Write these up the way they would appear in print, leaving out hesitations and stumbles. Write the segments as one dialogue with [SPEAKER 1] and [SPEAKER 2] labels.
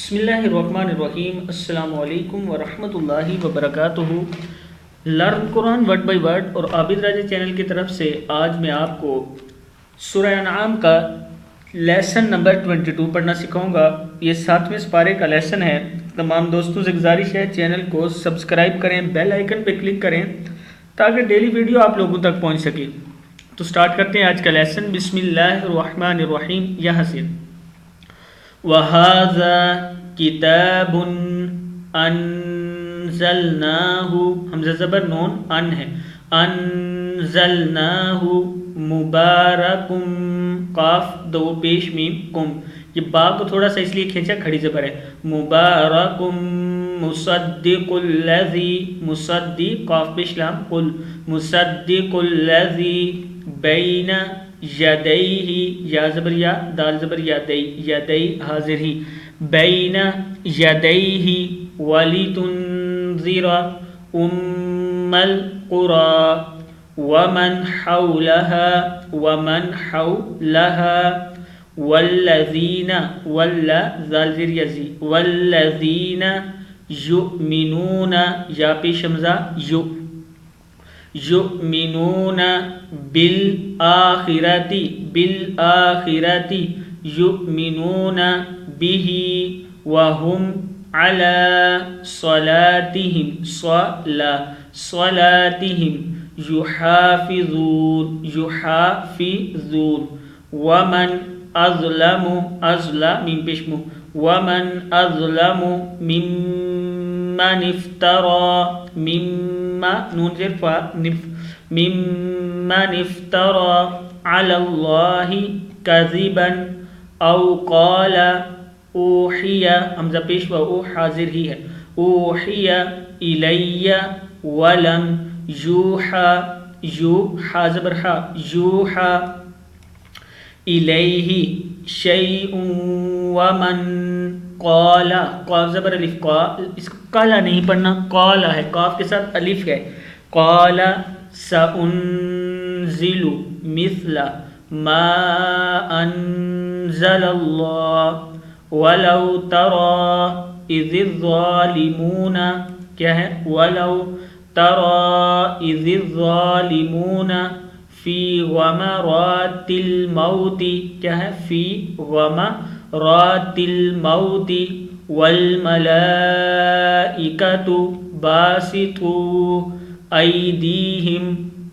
[SPEAKER 1] بسم اللہ الرحمن الرحیم۔ السلام علیکم ورحمۃ اللہ وبرکاتہ۔ Learn Quran word by word اور عابد راجہ چینل کی طرف سے آج میں آپ کو سورہ انعام کا لیسن نمبر 22 پڑھنا سکھاؤں گا۔ یہ 7ویں سپارے کا لیسن ہے۔ تمام دوستوں سے گزارش ہے چینل کو سبسکرائب کریں، بیل آئیکن پہ کلک کریں تاکہ ڈیلی ویڈیو آپ لوگوں تک پہنچ سکے۔ تو سٹارٹ کرتے ہیں آج کا لیسن۔ بسم اللہ الرحمن الرحیم۔ یہاں سے وَهَذَا كِتَابٌ أَنزَلْنَاهُ، حمزہ زبر نون ان ہے، أَنزَلْنَاهُ مُبَارَكٌ، قاف دو پیش میم کم، یہ با کو تھوڑا سا اس لیے کھینچا کھڑی زبر ہے، مُبَارَكٌ مُصَدِّقُ الَّذِي، مصدق قاف پیش لام قل، مُصَدِّقُ الَّذِي بَيْنَ یدیہ، یا زبر یا دال زبر یدی، یدی حاضر ہی، بین یدیہ، ولتنذر ام القری ومن حولها، ومن حولها، والذین، ولا ذال زیر یزی، والذین یؤمنون، یا پیش حمزہ یو، یؤمنون بالآخرتی، بالآخرتی، یؤمنون به وهم علی صلاتهم، صلاتهم یحافظون، یحافظون، ومن اظلم، اظلم من پیشمو، ومن اظلم ممن افترى، مما نون زیر فا ممن افترى على الله كذبا او قال اوحی، حمزہ پیش و او حاضر ہی ہے، اوحی الی ولم یوحى، یوحى زبر حا، یوحى الیہ شیء ومن قال، قاف زبر الف قا، اس کو قالا نہیں پڑھنا، قالا ہے، قاف کے ساتھ الف ہے، قال سأنزل مثل ما انزل اللہ ولو ترى اذ الظالمون، کیا ہے، ولو ترى اذ الظالمون فی غمرات الموت، کیا ہے، فی غمرات الموت، والملائکۃ باسطوا ایدیہم،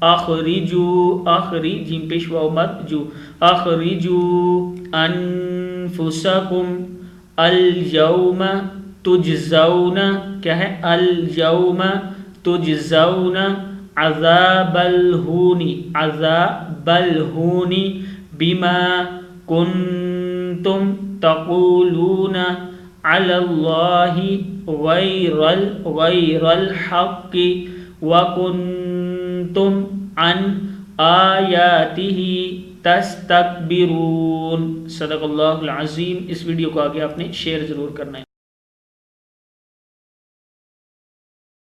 [SPEAKER 1] اخرجوا، اخرج جیم پیش واو مد جو، اخرجوا انفسکم اليوم تجزون، کیا ہے، اليوم تجزون عذاب الہون، عذاب الہون بما کنتم تقولون علی اللہ غیر الحق وکنتم عن آیاتہ تستکبرون۔ صدق اللہ العظیم۔ اس ویڈیو کو آگے آپ نے شیئر ضرور کرنا ہے۔